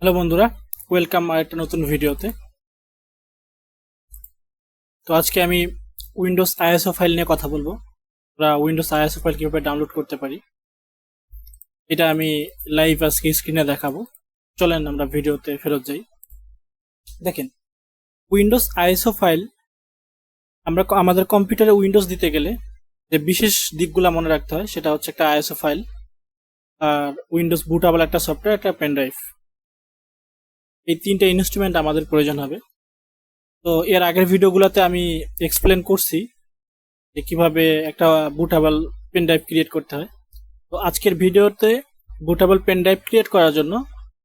Hello বন্ধুরা, welcome একটা নতুন ভিডিওতে। তো আজকে আমি উইন্ডোজ আইএসও ফাইল নিয়ে কথা বলবো। আমরা উইন্ডোজ আইএসও ফাইল কিভাবে ডাউনলোড করতে পারি এটা আমি লাইভ আজকে স্ক্রিনে দেখাবো। চলেন আমরা ভিডিওতে ফেরত যাই। দেখেন, উইন্ডোজ আইএসও ফাইল আমরা আমাদের কম্পিউটারে উইন্ডোজ দিতে গেলে যে বিশেষ দিকগুলো মনে রাখতে হয় সেটা হচ্ছে একটা আইএসও ফাইল, আর উইন্ডোজ বুটাবল একটা সফটওয়্যার, একটা পেন ড্রাইভ। এই তিনটে ইনস্ট্রুমেন্ট আমাদের প্রয়োজন হবে। তো এর আগের ভিডিওগুলোতে আমি এক্সপ্লেন করছি যে কিভাবে একটা বুটেবল পেন ড্রাইভ ক্রিয়েট করতে হয়। তো আজকের ভিডিওতে বুটেবল পেন ড্রাইভ ক্রিয়েট করার জন্য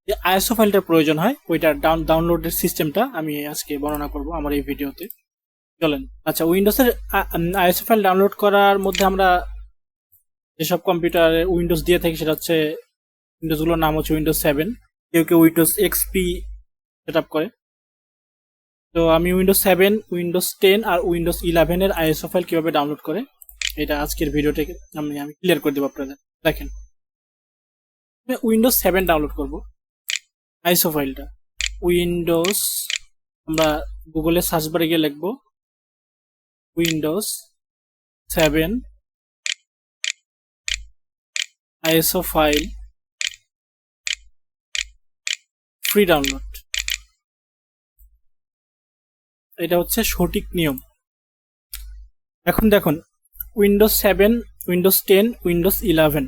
যে আইএসও ফাইলটার প্রয়োজন হয় ওইটার ডাউনলোডের সিস্টেমটা আমি আজকে বর্ণনা করব আমার এই ভিডিওতে। চলেন। আচ্ছা, উইন্ডোজের আইএসও ফাইল ডাউনলোড করার মধ্যে আমরা যেসব কম্পিউটারে উইন্ডোজ দিয়ে থাকি সেটা হচ্ছে উইন্ডোজগুলোর নাম হচ্ছে উইন্ডোজ 7, কেউ কেউ উইন্ডোজ এক্সপি সেট আপ করে। তো আমি উইন্ডোজ 7, উইন্ডোজ 10 আর উইন্ডোজ 11 এর আইএসও ফাইল কিভাবে ডাউনলোড করে এটা আজকের ভিডিওতে আমি ক্লিয়ার করে দেবো আপনাদের। দেখেন, উইন্ডোজ 7 ডাউনলোড করব আইএসও ফাইলটা। উইন্ডোজ, আমরা গুগলে সার্চ বারে গিয়ে লিখব Windows 7 ISO file free download. এটা হচ্ছে সঠিক নিয়ম। এখন দেখুন, উইন্ডোজ 7, উইন্ডোজ 10, উইন্ডোজ 11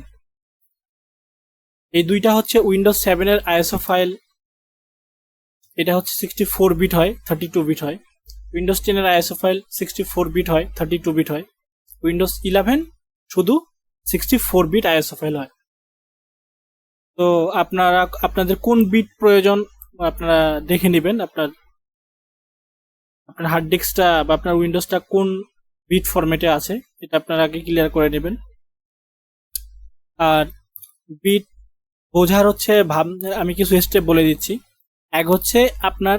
এই দুইটা হচ্ছে উইন্ডোজ 7 এর আইএসও ফাইল। এটা হচ্ছে 64 বিট হয়, 32 বিট হয়। উইন্ডোজ 10 এর আইএসও ফাইল 64 বিট হয়, 32 বিট হয়। উইন্ডোজ 11 শুধু 64 বিট আইএসও ফাইল হয়। তো আপনাদের কোন বিট প্রয়োজন আপনারা দেখে নেবেন। আপনার হার্ড ডিস্কটা বা আপনার উইন্ডোজটা কোন বিট ফরম্যাটে আছে এটা আপনারা আগে ক্লিয়ার করে নেবেন। আর বিট বোঝার হচ্ছে আমি কিছু স্টেপ বলে দিচ্ছি। এক হচ্ছে আপনার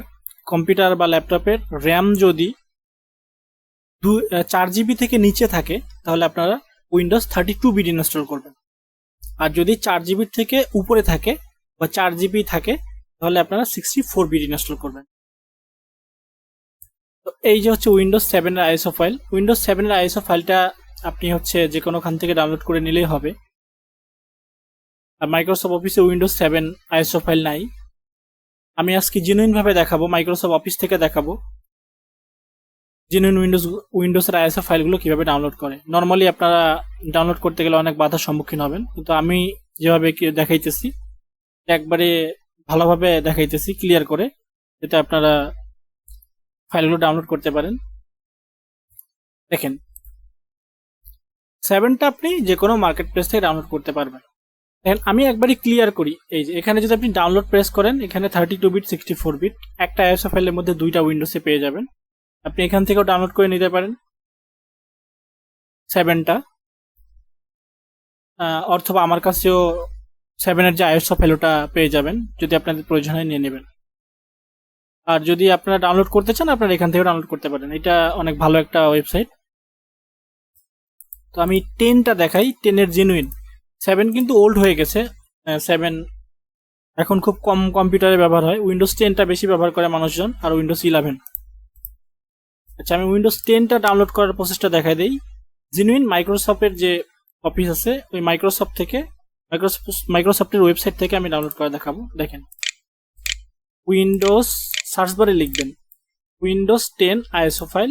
কম্পিউটার বা ল্যাপটপের র্যাম যদি 4 জিবি থেকে নিচে থাকে তাহলে আপনারা উইন্ডোজ 32 বিট ইনস্টল করবেন। আর যদি 4 জিবি থেকে উপরে থাকে বা 4 জিবি থাকে তাহলে আপনারা 64 বিট ইনস্টল করবেন। তো এই যে হচ্ছে উইন্ডোজ 7 এর আইএসও ফাইল। উইন্ডোজ 7 এর আইএসও ফাইলটা আপনি হচ্ছে যে কোনোখান থেকে ডাউনলোড করে নিলেই হবে। আর মাইক্রোসফট অফিসে উইন্ডোজ 7 আইএসও ফাইল নাই। আমি আজকে জেনুইন ভাবে দেখাবো, মাইক্রোসফট অফিস থেকে দেখাবো জেনুইন উইন্ডোজের আইএসও ফাইলগুলো কিভাবে ডাউনলোড করে। নর্মালি আপনারা ডাউনলোড করতে গেলে অনেক বাধার সম্মুখীন হবেন, কিন্তু আমি যেভাবে দেখাইতেছি একবারে ভালোভাবে দেখাইতেছি ক্লিয়ার করে, যাতে আপনারা ফাইলগুলো ডাউনলোড করতে পারেন। দেখেন, 7টা আপনি যে কোনো মার্কেট প্লেস থেকে ডাউনলোড করতে পারবেন। দেখেন, আমি একবারই ক্লিয়ার করি। এই যে এখানে যদি আপনি ডাউনলোড প্রেস করেন, এখানে 32 বিট, 64 বিট একটা আইএসও ফাইলের মধ্যে দুইটা উইন্ডোজে পেয়ে যাবেন। আপনি এখান থেকেও ডাউনলোড করে নিতে পারেন 7টা, অথবা আমার কাছেও 7 এর যে আইএসও ফাইল ওটা পেয়ে যাবেন। যদি আপনাদের প্রয়োজন হয় নিয়ে নেবেন। আর যদি আপনারা ডাউনলোড করতে চান আপনারা এখান থেকে ডাউনলোড করতে পারেন। এটা অনেক ভালো একটা ওয়েবসাইট। তো আমি 10টা দেখাই, 10 এর জেনুইন। 7 কিন্তু ওল্ড হয়ে গেছে। 7 এখন খুব কম কম্পিউটারে ব্যবহার হয়। উইন্ডোজ 10টা বেশি ব্যবহার করে মানুষজন, আর উইন্ডোজ 11। আচ্ছা, আমি উইন্ডোজ 10টা ডাউনলোড করার প্রসেসটা দেখাই দিই। জেনুইন মাইক্রোসফটের যে অফিস আছে ওই মাইক্রোসফটের ওয়েবসাইট থেকে আমি ডাউনলোড করে দেখাবো। দেখেন, উইন্ডোজ সার্চ বারে লিখবেন Windows 10 ISO file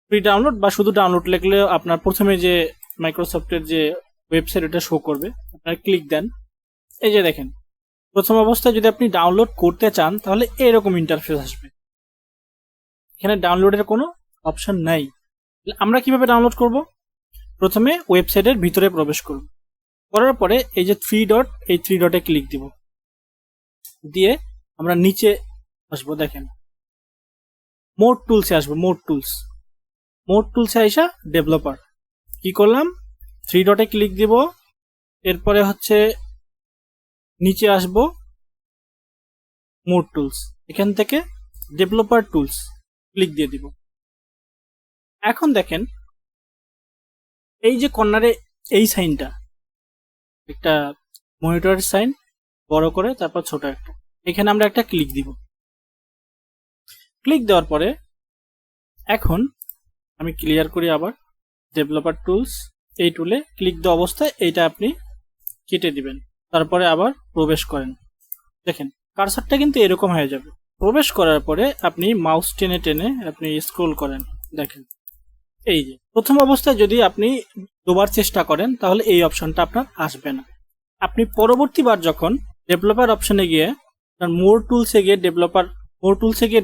free download, বা শুধু ডাউনলোড লিখলে আপনার প্রথমে যে মাইক্রোসফটের যে ওয়েবসাইট ওটা শো করবে। আপনারা ক্লিক দেন। এই যে দেখেন, প্রথম অবস্থায় যদি আপনি ডাউনলোড করতে চান তাহলে এরকম ইন্টারফেস আসবে। এখানে ডাউনলোডের কোনো অপশন নাই। আমরা কিভাবে ডাউনলোড করব? প্রথমে ওয়েবসাইটের ভিতরে প্রবেশ করব, করার পরে এই যে 3 ডট, এই 3 ডটে ক্লিক দিব, দিয়ে আমরা নিচে আসবো। দেখেন, মোর টুলসে আসবো। মোর টুলসে আইসা ডেভেলপার কি করলাম, 3 ডটে ক্লিক দিব। এরপরে হচ্ছে নিচে আসবো মোর টুলস, এখান থেকে ডেভেলপার টুলস ক্লিক দিয়ে দিব। এখন দেখেন, এই যে কর্নারে এই সাইনটা, একটা মনিটরের সাইন বড় করে তারপর ছোট একটা, এখানে আমরা একটা ক্লিক দিব। ক্লিক দেওয়ার পরে এখন আমি ক্লিয়ার করি আবার ডেভেলপার টুলস, এই টুলে ক্লিক দেওয়া অবস্থায় এইটা আপনি কেটে দিবেন, তারপরে আবার প্রবেশ করেন। দেখেন কার্সারটা কিন্তু এরকম হয়ে যাবে। প্রবেশ করার পরে আপনি মাউস টেনে টেনে আপনি স্ক্রল করেন। দেখেন এই যে প্রথম অবস্থায় যদি আপনি দুবার চেষ্টা করেন তাহলে এই অপশনটা আপনার আসবে না। আপনি পরবর্তীবার যখন ডেভেলপার অপশনে গিয়ে মোর টুলসে গিয়ে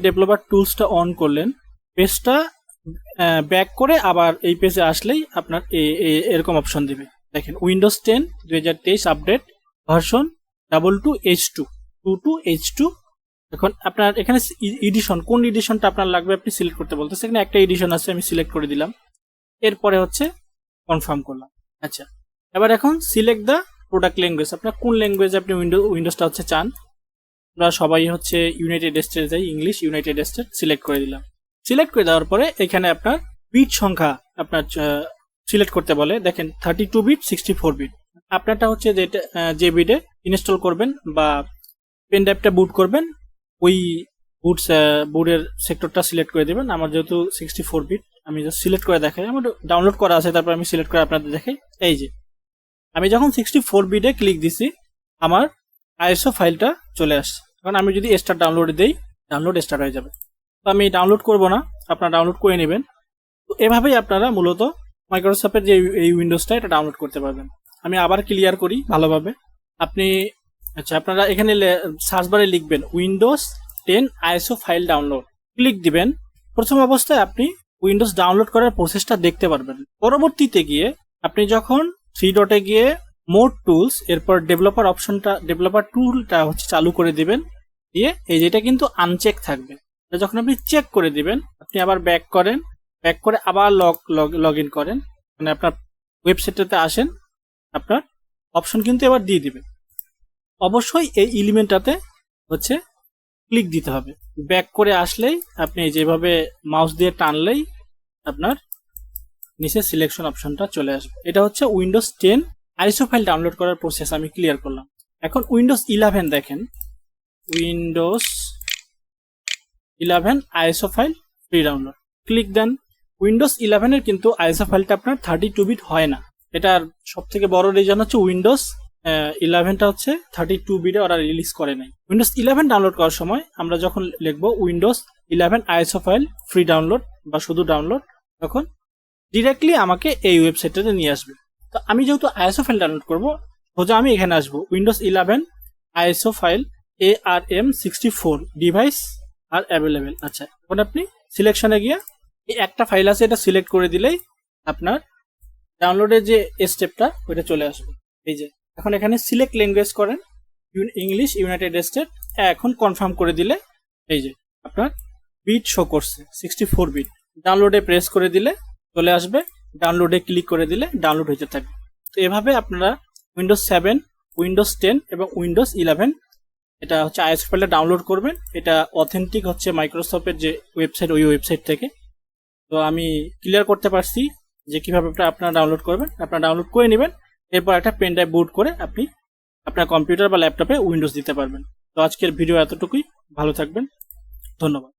ডেভেলপার টুলসটা অন করলেন, পেজটা ব্যাক করে আবার এই পেজে আসলেই আপনার এরকম অপশন দিবে। দেখেন উইন্ডোজ 10 2023 আপডেট ভার্সন 22H2 এখন আপনার এখানে এডিশন, কোন এডিশনটা আপনার লাগবে আপনি সিলেক্ট করতে বলতেছে। এখানে একটা এডিশন আছে, আমি সিলেক্ট করে দিলাম। এরপরে হচ্ছে কনফার্ম করলাম। আচ্ছা, এবার এখন সিলেক্ট দ্য প্রোডাক্ট ল্যাঙ্গুয়েজ, আপনার কোন ল্যাঙ্গুয়েজে আপনি উইন্ডোজটা হচ্ছে চান। আমরা সবাই হচ্ছে ইউনাইটেড স্টেটে যাই, ইংলিশ ইউনাইটেড স্টেট সিলেক্ট করে দিলাম। সিলেক্ট করে দেওয়ার পরে এখানে আপনার বিট সংখ্যা আপনার সিলেক্ট করতে বলে। দেখেন 32 বিট 64 বিট, আপনারটা হচ্ছে যে বিটে ইনস্টল করবেন বা পেন ড্রাইভটা বুট করবেন ওই বুটের সেক্টরটা সিলেক্ট করে দেবেন। আমার যেহেতু 64 বিট, আমি জাস্ট সিলেক্ট করে দেখাই, আমার ডাউনলোড করা আছে, তারপর আমি সিলেক্ট করে আপনাদের দেখাই। এই যে আমি যখন 64 বিটে ক্লিক দিছি আমার আইএসও ফাইলটা চলে আসছে। এখন আমি যদি স্টার্ট ডাউনলোড দেই, ডাউনলোড স্টার্ট হয়ে যাবে। তো আমি ডাউনলোড করব না, আপনারা ডাউনলোড করে নেবেন। তো এভাবেই আপনারা মূলত মাইক্রোসফটের যে এই উইন্ডোজটা এটা ডাউনলোড করতে পারবেন। আমি আবার ক্লিয়ার করি ভালোভাবে। আপনি আপনারা এখানে সার্চ বারে লিখবেন Windows 10 ISO file download, click দিবেন। প্রথম অবস্থায় আপনি উইন্ডোজ ডাউনলোড করার প্রসেসটা দেখতে পারবেন। পরবর্তীতে গিয়ে আপনি যখন 3 ডটে গিয়ে মোর টুলস, এরপর ডেভেলপার টুলটা হচ্ছে চালু করে দিবেন, দিয়ে এই যেটা কিন্তু আনচেক থাকবে। যখন আপনি চেক করে দিবেন, আপনি আবার ব্যাক করে আবার লগ ইন করেন, মানে আপনার ওয়েবসাইটটাতে আসেন, আপনার অপশন কিন্তু এবার দিয়ে দিবে। অবশ্যই এই এলিমেন্টটাতে হচ্ছে ক্লিক দিতে হবে। ব্যাক করে আসলেই আপনি যেভাবে মাউস দিয়ে টানলেই আপনার নিচে সিলেকশন অপশনটা চলে আসবে। এটা হচ্ছে উইন্ডোজ 10 আইএসও ফাইল ডাউনলোড করার প্রসেস আমি ক্লিয়ার করলাম। এখন উইন্ডোজ 11 দেখেন, Windows 11 ISO file free download, click দেন। উইন্ডোজ 11 এর কিন্তু আইএসও ফাইলটা আপনার 32 বিট হয় না। এটার সব থেকে বড় রিজন হচ্ছে উইন্ডোজ 11টা হচ্ছে 32 বিটে ওরা রিলিজ করে নাই। উইন্ডোজ 11 ডাউনলোড করার সময় আমরা যখন লিখবো Windows 11 ISO file free download বা শুধু ডাউনলোড, তখন ডিরেক্টলি আমাকে এই ওয়েবসাইটটাতে নিয়ে আসবে। তো আমি যেহেতু আইএসও ফাইল ডাউনলোড করবো, সোজা আমি এখানে আসবো Windows 11 ISO file ARM64 device আর অ্যাভেলেবেল। আচ্ছা, এখন আপনি সিলেকশনে গিয়ে এই একটা ফাইল আছে এটা সিলেক্ট করে দিলেই আপনার ডাউনলোডের যে স্টেপটা ওইটা চলে আসবে। এই যে এখন এখানে সিলেক্ট ল্যাঙ্গুয়েজ করেন, ইংলিশ ইউনাইটেড স্টেট, এখন কনফার্ম করে দিলে এই যে আপনার বিট শো করছে 64 বিট। ডাউনলোডে প্রেস করে দিলে চলে আসবে, ডাউনলোডে ক্লিক করে দিলে ডাউনলোড হতে থাকবে। তো এভাবে আপনারা উইন্ডোজ 7, উইন্ডোজ 10 এবং উইন্ডোজ 11 এটা হচ্ছে আইএসও ফাইলটা ডাউনলোড করবেন। এটা অথেন্টিক হচ্ছে মাইক্রোসফটের যে ওয়েবসাইট, ওই ওয়েবসাইট থেকে। তো আমি ক্লিয়ার করতে পারছি যে কিভাবে আপনারা ডাউনলোড করবেন। আপনারা ডাউনলোড করে নেবেন, এরপর একটা পেন ড্রাইভ বুট করে আপনি আপনার কম্পিউটার বা ল্যাপটপে উইন্ডোজ দিতে পারবেন। তো আজকের ভিডিও এতটুকুই, ভালো থাকবেন, ধন্যবাদ।